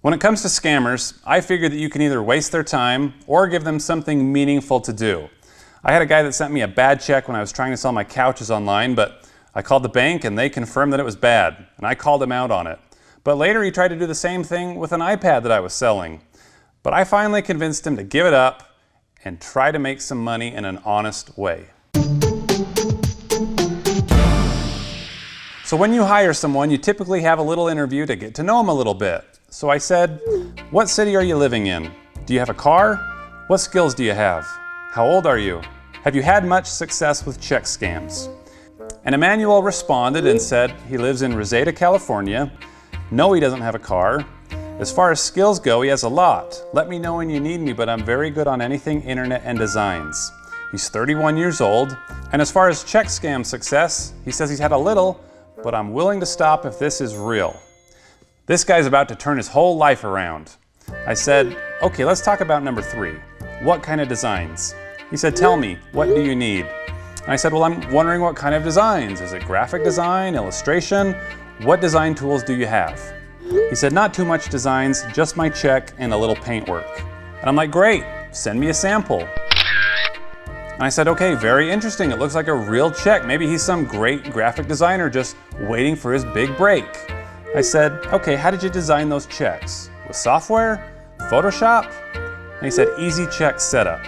When it comes to scammers, I figure that you can either waste their time or give them something meaningful to do. I had a guy that sent me a bad check when I was trying to sell my couches online, but I called the bank and they confirmed that it was bad, and I called him out on it. But later he tried to do the same thing with an iPad that I was selling. But I finally convinced him to give it up and try to make some money in an honest way. So when you hire someone, you typically have a little interview to get to know them a little bit. So I said, what city are you living in? Do you have a car? What skills do you have? How old are you? Have you had much success with check scams? And Emmanuel responded and said he lives in Reseda, California. No, he doesn't have a car. As far as skills go, he has a lot. Let me know when you need me, but I'm very good on anything internet and designs. He's 31 years old. And as far as check scam success, he says he's had a little, but I'm willing to stop if this is real. This guy's about to turn his whole life around. I said, okay, let's talk about number 3. What kind of designs? He said, tell me, what do you need? And I said, well, I'm wondering what kind of designs. Is it graphic design, illustration? What design tools do you have? He said, not too much designs, just my check and a little paint work. And I'm like, great, send me a sample. And I said, okay, very interesting. It looks like a real check. Maybe he's some great graphic designer just waiting for his big break. I said, okay, how did you design those checks? With software? Photoshop? And he said, easy check setup.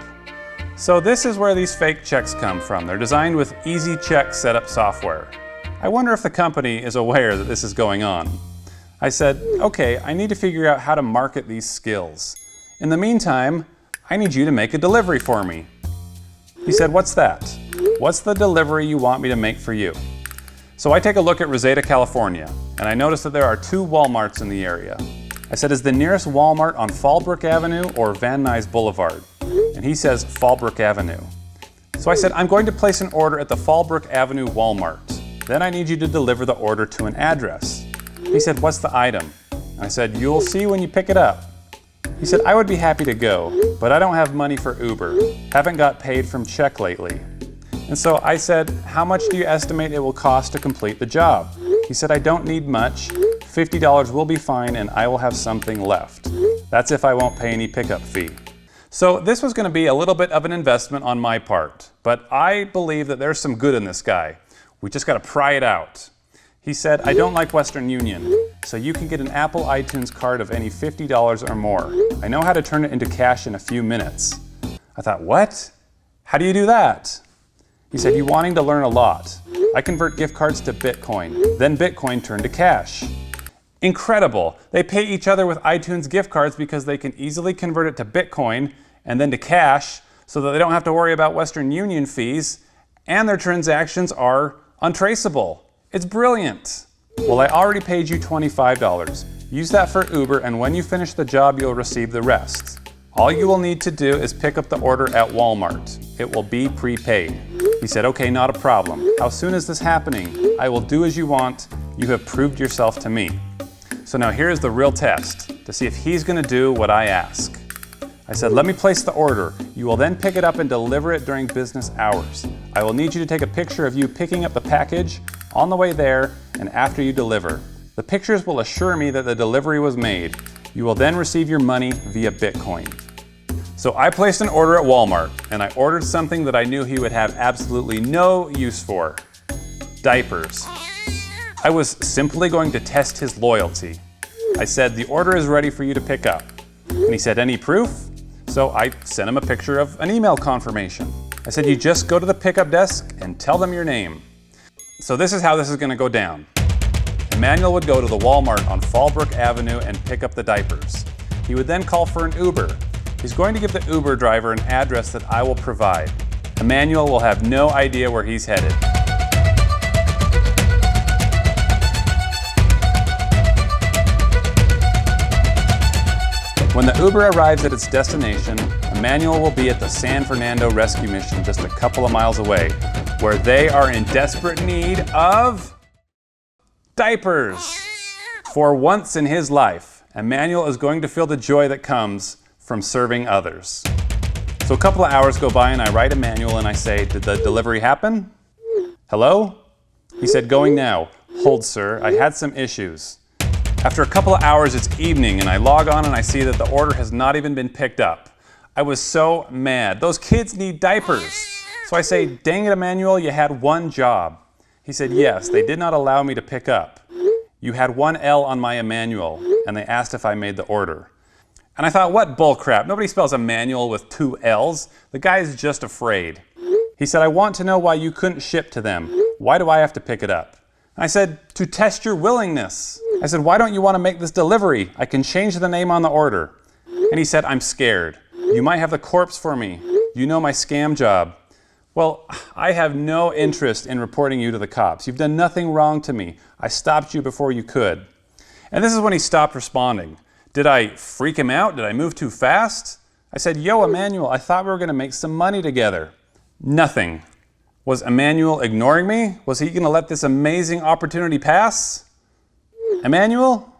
So this is where these fake checks come from. They're designed with easy check setup software. I wonder if the company is aware that this is going on. I said, okay, I need to figure out how to market these skills. In the meantime, I need you to make a delivery for me. He said, what's that? What's the delivery you want me to make for you? So I take a look at Reseda, California, and I notice that there are 2 Walmarts in the area. I said, is the nearest Walmart on Fallbrook Avenue or Van Nuys Boulevard? And he says, Fallbrook Avenue. So I said, I'm going to place an order at the Fallbrook Avenue Walmart. Then I need you to deliver the order to an address. He said, what's the item? I said, you'll see when you pick it up. He said, I would be happy to go, but I don't have money for Uber. Haven't got paid from check lately. And so I said, how much do you estimate it will cost to complete the job? He said, I don't need much. $50 will be fine and I will have something left. That's if I won't pay any pickup fee. So this was going to be a little bit of an investment on my part, but I believe that there's some good in this guy. We just got to pry it out. He said, I don't like Western Union, so you can get an Apple iTunes card of any $50 or more. I know how to turn it into cash in a few minutes. I thought, what? How do you do that? He said, you wanting to learn a lot. I convert gift cards to Bitcoin, then Bitcoin turned to cash. Incredible. They pay each other with iTunes gift cards because they can easily convert it to Bitcoin and then to cash so that they don't have to worry about Western Union fees, and their transactions are untraceable. It's brilliant. Well, I already paid you $25. Use that for Uber, and when you finish the job, you'll receive the rest. All you will need to do is pick up the order at Walmart. It will be prepaid. He said, okay, not a problem. How soon is this happening? I will do as you want. You have proved yourself to me. So now here's the real test to see if he's going to do what I ask. I said, let me place the order. You will then pick it up and deliver it during business hours. I will need you to take a picture of you picking up the package on the way there and after you deliver. The pictures will assure me that the delivery was made. You will then receive your money via Bitcoin. So I placed an order at Walmart and I ordered something that I knew he would have absolutely no use for. Diapers. I was simply going to test his loyalty. I said, the order is ready for you to pick up. And he said, any proof? So I sent him a picture of an email confirmation. I said, you just go to the pickup desk and tell them your name. So this is how this is going to go down. Emmanuel would go to the Walmart on Fallbrook Avenue and pick up the diapers. He would then call for an Uber. He's going to give the Uber driver an address that I will provide. Emmanuel will have no idea where he's headed. When the Uber arrives at its destination, Emmanuel will be at the San Fernando rescue mission just a couple of miles away, where they are in desperate need of diapers. For once in his life, Emmanuel is going to feel the joy that comes from serving others. So a couple of hours go by and I write Emmanuel and I say, did the delivery happen? Hello? He said, going now. Hold, sir, I had some issues. After a couple of hours, it's evening, and I log on and I see that the order has not even been picked up. I was so mad. Those kids need diapers. So I say, dang it, Emmanuel, you had one job. He said, yes, they did not allow me to pick up. You had one L on my Emmanuel, and they asked if I made the order. And I thought, what bullcrap? Nobody spells Emmanuel with 2 L's. The guy's just afraid. He said, I want to know why you couldn't ship to them. Why do I have to pick it up? And I said, to test your willingness. I said, why don't you want to make this delivery? I can change the name on the order. And he said, I'm scared. You might have the corpse for me. You know my scam job. Well, I have no interest in reporting you to the cops. You've done nothing wrong to me. I stopped you before you could. And this is when he stopped responding. Did I freak him out? Did I move too fast? I said, yo, Emmanuel, I thought we were going to make some money together. Nothing. Was Emmanuel ignoring me? Was he going to let this amazing opportunity pass? Emmanuel?